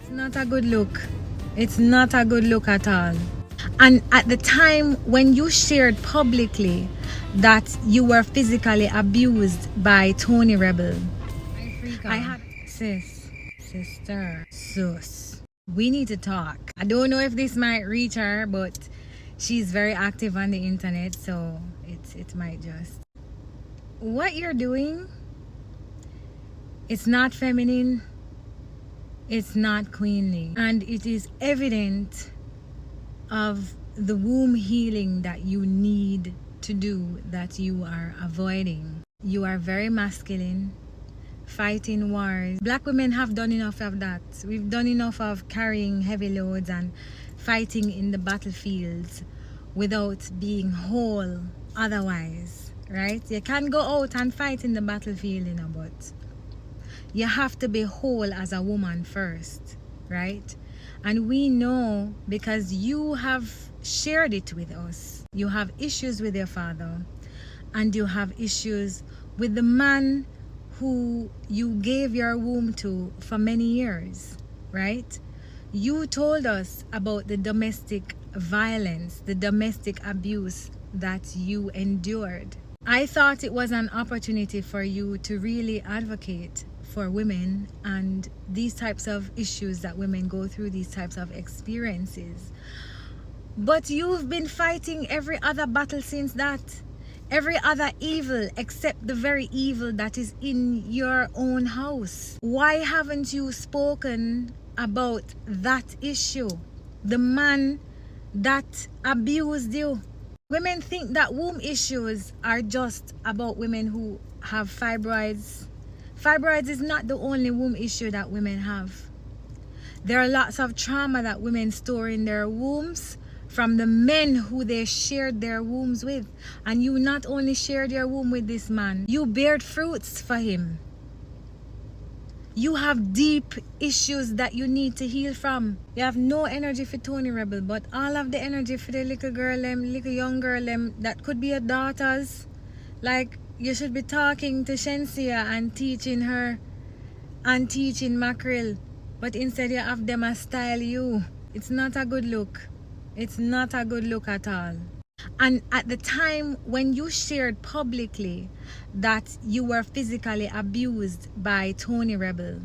It's not a good look. It's not a good look at all. And at the time when you shared publicly that you were physically abused by Tony Rebel, Ifrica, I had sister, sus. We need to talk. I don't know if this might reach her, but she's very active on the internet, so it might just. What you're doing, it's not feminine, it's not queenly, and it is evident of the womb healing that you need to do that you are avoiding. You are very masculine, fighting wars. Black women have done enough of that. We've done enough of carrying heavy loads and fighting in the battlefields without being whole otherwise, right? You can go out and fight in the battlefield, you know, but you have to be whole as a woman first, right? And we know because you have shared it with us. You have issues with your father, and you have issues with the man who you gave your womb to for many years, right? You told us about the domestic violence, the domestic abuse that you endured. I thought it was an opportunity for you to really advocate for women and these types of issues that women go through, these types of experiences. But you've been fighting every other battle since that. Every other evil except the very evil that is in your own house. Why haven't you spoken about that issue? The man that abused you. Women think that womb issues are just about women who have fibroids. Fibroids is not the only womb issue that women have. There are lots of trauma that women store in their wombs from the men who they shared their wombs with. And you not only shared your womb with this man, you bared fruits for him. You have deep issues that you need to heal from. You have no energy for Tony Rebel, but all of the energy for the little girl, them, little young girl, them, that could be your daughters. Like, you should be talking to Shensia and teaching her and teaching Mackerel. But instead you have them a style you. It's not a good look. It's not a good look at all. And at the time when you shared publicly that you were physically abused by Tony Rebel,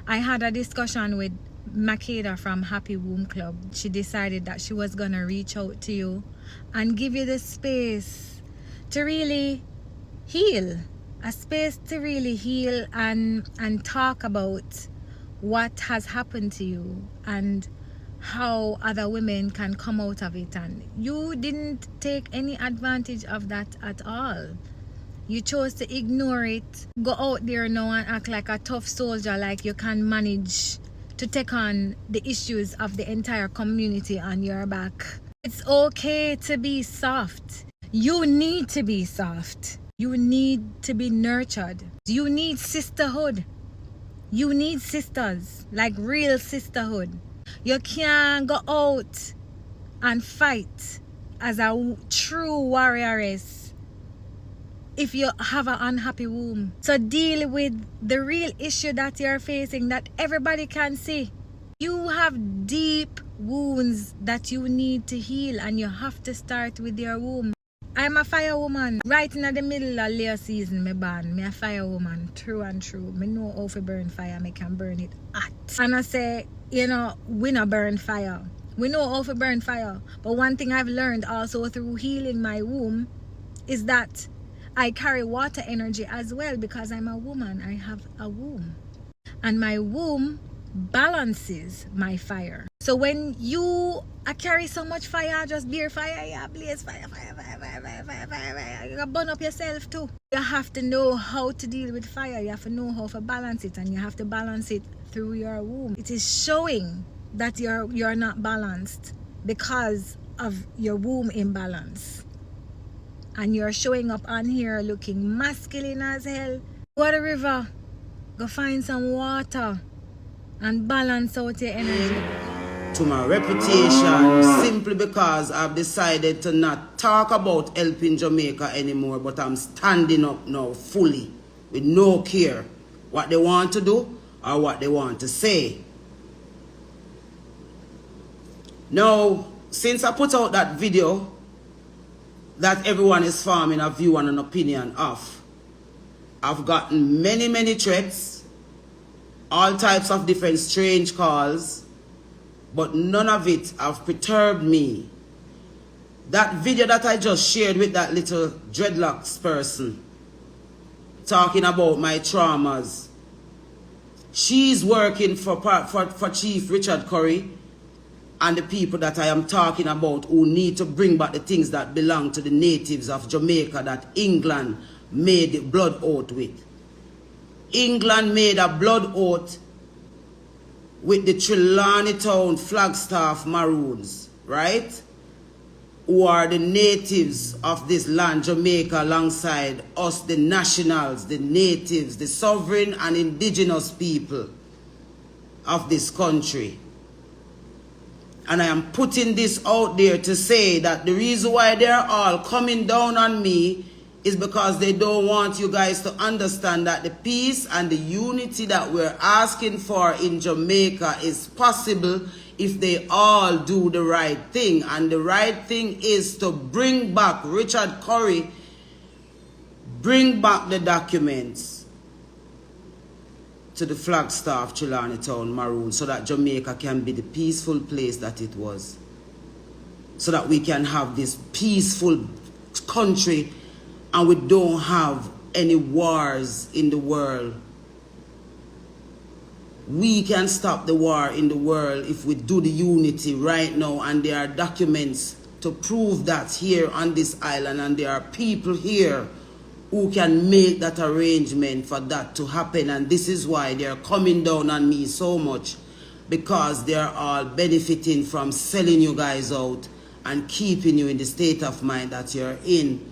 I had a discussion with Makeda from Happy Womb Club. She decided that she was gonna reach out to you and give you the space to really heal. A space to really heal and talk about what has happened to you and how other women can come out of it. And you didn't take any advantage of that at all. You chose to ignore it, go out there now and act like a tough soldier, like you can manage to take on the issues of the entire community on your back. It's okay to be soft. You need to be soft. You need to be nurtured. You need sisterhood. You need sisters, like real sisterhood. You can't go out and fight as a true warrioress if you have an unhappy womb. So deal with the real issue that you're facing that everybody can see. You have deep wounds that you need to heal, and you have to start with your womb. I'm a fire woman. Right in the middle of Leo season, me born. Me a fire woman, true and true. Me know how to burn fire. Me can burn it hot. And I say, you know, we not burn fire. We know how to burn fire. But one thing I've learned also through healing my womb is that I carry water energy as well, because I'm a woman. I have a womb. And my womb balances my fire. So when you carry so much fire, just beer fire, yeah, blaze fire, you gotta burn up yourself too. You have to know how to deal with fire. You have to know how to balance it, and you have to balance it through your womb. It is showing that you're not balanced because of your womb imbalance. And you're showing up on here looking masculine as hell. Go to the river, go find some water and balance out your energy. To my reputation, simply because I've decided to not talk about helping Jamaica anymore, but I'm standing up now fully with no care what they want to do or what they want to say. Now, since I put out that video that everyone is forming a view and an opinion of, I've gotten many threats, all types of different strange calls, but none of it have perturbed me. That video that I just shared with that little dreadlocks person, talking about my traumas, she's working for Chief Richard Curry and the people that I am talking about who need to bring back the things that belong to the natives of Jamaica that England made the blood oath with. England made a blood oath with the Trelawney Town Flagstaff Maroons, right? Who are the natives of this land, Jamaica, alongside us, the nationals, the natives, the sovereign and indigenous people of this country. And I am putting this out there to say that the reason why they're all coming down on me is because they don't want you guys to understand that the peace and the unity that we're asking for in Jamaica is possible if they all do the right thing. And the right thing is to bring back Richard Curry, bring back the documents to the Flagstaff Trelawney Town Maroon so that Jamaica can be the peaceful place that it was. So that we can have this peaceful country and we don't have any wars in the world. We can stop the war in the world if we do the unity right now, and there are documents to prove that here on this island, and there are people here who can make that arrangement for that to happen. And this is why they're coming down on me so much, because they're all benefiting from selling you guys out and keeping you in the state of mind that you're in.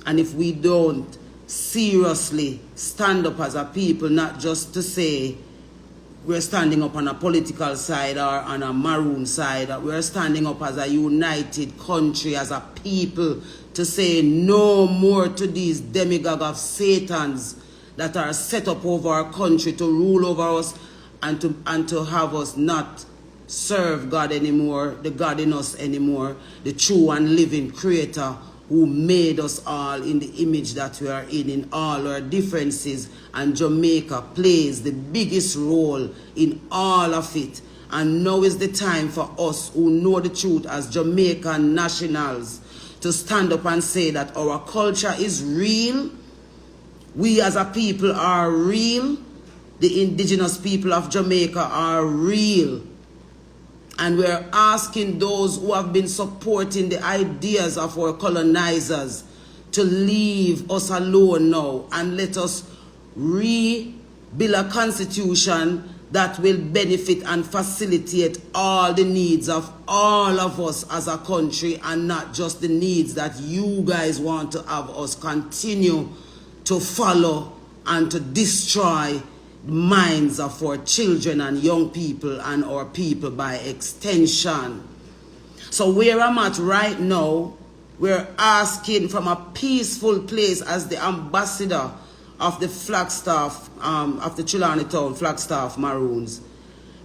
And if we don't seriously stand up as a people, not just to say we're standing up on a political side or on a maroon side, we're standing up as a united country, as a people, to say no more to these demagogues of Satans that are set up over our country to rule over us and to have us not serve God anymore, the God in us anymore, the true and living creator who made us all in the image that we are in all our differences. And Jamaica plays the biggest role in all of it. And now is the time for us who know the truth as Jamaican nationals to stand up and say that our culture is real. We as a people are real. The indigenous people of Jamaica are real. And we're asking those who have been supporting the ideas of our colonizers to leave us alone now and let us rebuild a constitution that will benefit and facilitate all the needs of all of us as a country, and not just the needs that you guys want to have us continue to follow and to destroy minds of our children and young people and our people by extension. So where I'm at right now, we're asking from a peaceful place as the ambassador of the Flagstaff, of the Trelawney Town Flagstaff Maroons.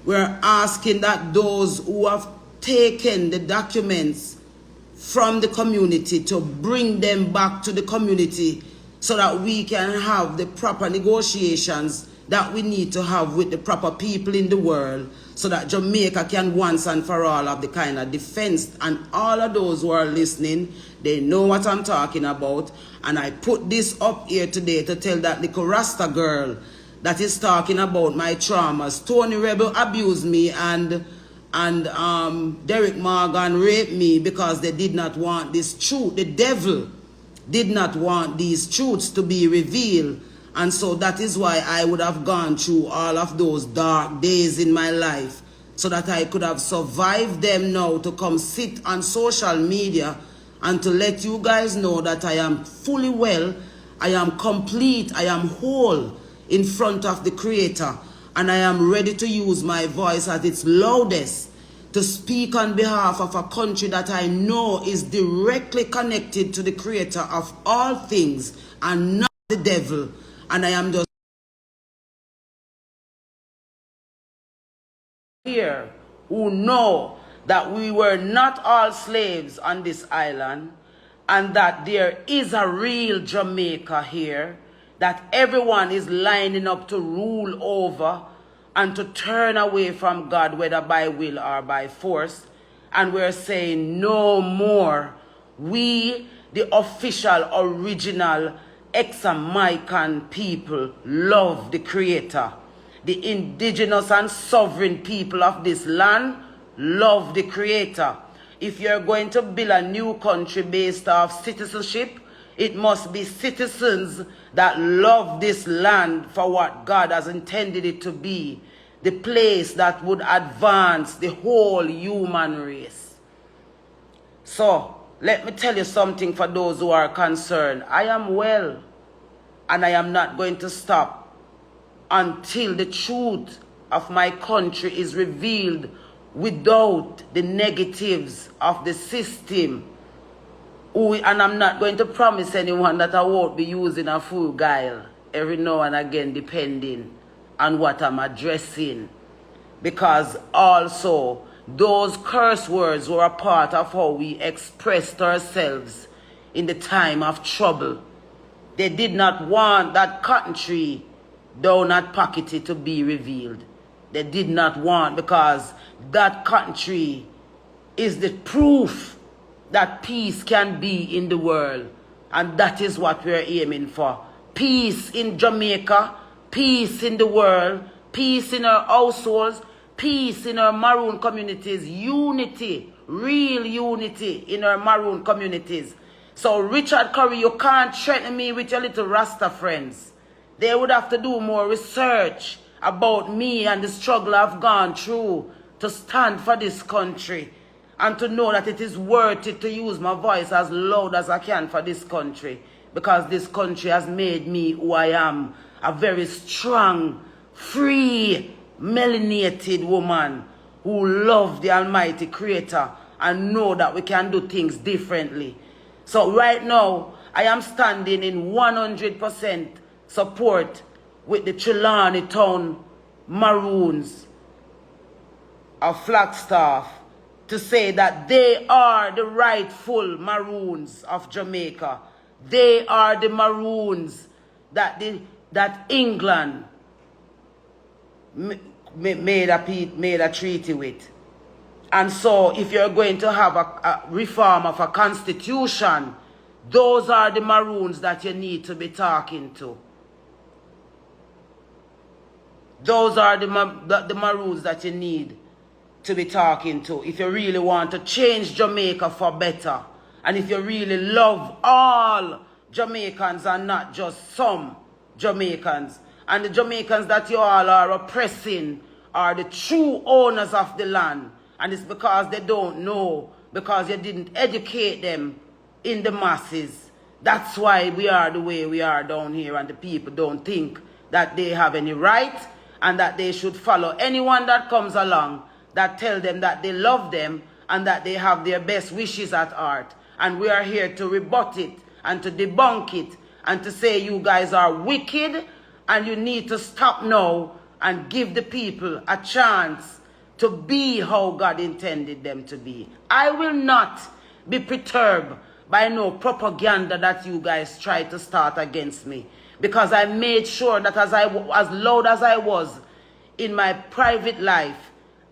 We're asking that those who have taken the documents from the community to bring them back to the community so that we can have the proper negotiations that we need to have with the proper people in the world, so that Jamaica can once and for all have the kind of defense. And all of those who are listening, they know what I'm talking about. And I put this up here today to tell that little Rasta girl that is talking about my traumas. Tony Rebel abused me and Derek Morgan raped me because they did not want this truth. The devil did not want these truths to be revealed. And so that is why I would have gone through all of those dark days in my life, so that I could have survived them now to come sit on social media and to let you guys know that I am fully well, I am complete, I am whole in front of the Creator, and I am ready to use my voice at its loudest to speak on behalf of a country that I know is directly connected to the Creator of all things and not the devil. And I am just here who know that we were not all slaves on this island, and that there is a real Jamaica here, that everyone is lining up to rule over and to turn away from God, whether by will or by force. And we're saying no more. We, the official, original ex-Jamaican people, love the Creator. The indigenous and sovereign people of this land love the Creator. If you're going to build a new country based off citizenship, it must be citizens that love this land for what God has intended it to be. The place that would advance the whole human race. So, let me tell you something for those who are concerned. I am well, and I am not going to stop until the truth of my country is revealed without the negatives of the system. And I'm not going to promise anyone that I won't be using a full guile every now and again, depending on what I'm addressing. Because also, those curse words were a part of how we expressed ourselves in the time of trouble. They did not want that cotton tree down at Pockety to be revealed. They did not want, because that cotton tree is the proof that peace can be in the world. And that is what we're aiming for. Peace in Jamaica, peace in the world, peace in our households, peace in our Maroon communities, unity, real unity in our Maroon communities. So Richard Curry, you can't threaten me with your little Rasta friends. They would have to do more research about me and the struggle I've gone through to stand for this country, and to know that it is worth it to use my voice as loud as I can for this country, because this country has made me who I am, a very strong, free, melanated woman who loves the Almighty Creator and know that we can do things differently. So right now, I am standing in 100% support with the Trelawney Town Maroons of Flagstaff, to say that they are the rightful Maroons of Jamaica. They are the Maroons that England made a treaty with. And so if you're going to have a reform of a constitution, those are the Maroons that you need to be talking to. Those are the Maroons that you need to be talking to if you really want to change Jamaica for better, and if you really love all Jamaicans and not just some Jamaicans. And the Jamaicans that you all are oppressing are the true owners of the land, and it's because they don't know, because you didn't educate them in the masses. That's why we are the way we are down here, and the people don't think that they have any right and that they should follow anyone that comes along that tell them that they love them and that they have their best wishes at heart. And we are here to rebut it and to debunk it and to say you guys are wicked and you need to stop now and give the people a chance to be how God intended them to be. I will not be perturbed by no propaganda that you guys try to start against me, because I made sure that as loud as I was in my private life,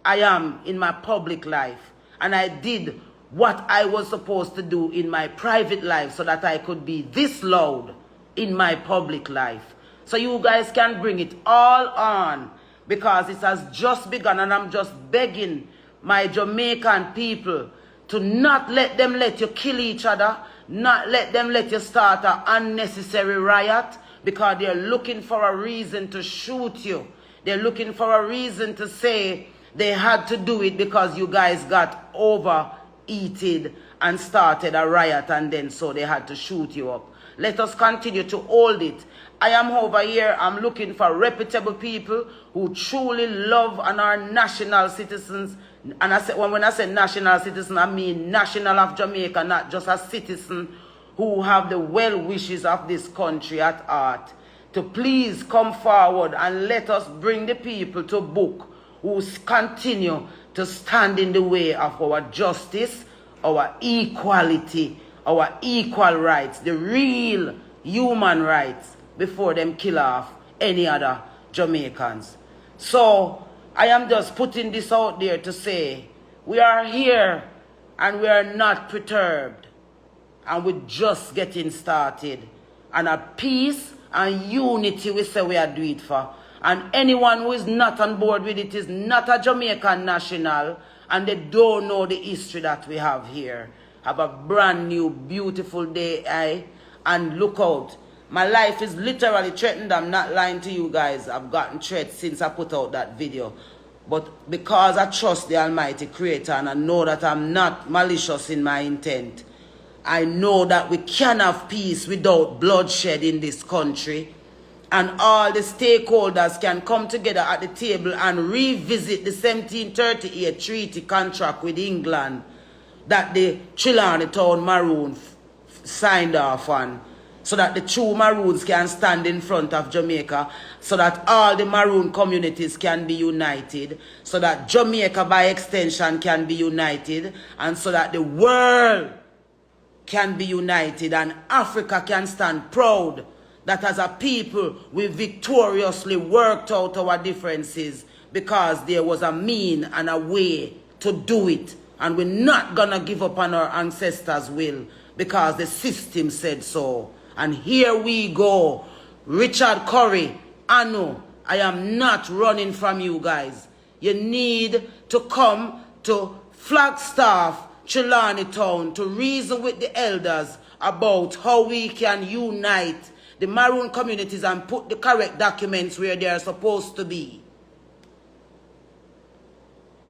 I am in my public life. And I did what I was supposed to do in my private life so that I could be this loud in my public life. So you guys can bring it all on, because it has just begun, and I'm just begging my Jamaican people to not let them let you kill each other, not let them let you start an unnecessary riot, because they're looking for a reason to shoot you. They're looking for a reason to say they had to do it because you guys got overeated and started a riot, and then so they had to shoot you up. Let us continue to hold it. I am over here, I'm looking for reputable people who truly love and are national citizens. And when I say national citizen, I mean national of Jamaica, not just a citizen, who have the well wishes of this country at heart. To please come forward and let us bring the people to book who continue to stand in the way of our justice, our equality, our equal rights, the real human rights, before them kill off any other Jamaicans. So I am just putting this out there to say we are here and we are not perturbed, and we're just getting started. And a peace and unity we say we are doing it for. And anyone who is not on board with it is not a Jamaican national, and they don't know the history that we have here. Have a brand new beautiful day, and look out. My life is literally threatened. I'm not lying to you guys. I've gotten threats since I put out that video. But because I trust the Almighty Creator and I know that I'm not malicious in my intent, I know that we can have peace without bloodshed in this country. And all the stakeholders can come together at the table and revisit the 1738 treaty contract with England that the Trelawney Town Maroon signed off on, so that the true Maroons can stand in front of Jamaica, so that all the Maroon communities can be united, so that Jamaica by extension can be united, and so that the world can be united, and Africa can stand proud that as a people we victoriously worked out our differences because there was a mean and a way to do it. And we're not gonna give up on our ancestors' will because the system said so. And here we go. Richard Curry, I know I am not running from you guys. You need to come to Flagstaff, Trelawney Town, to reason with the elders about how we can unite the Maroon communities and put the correct documents where they are supposed to be.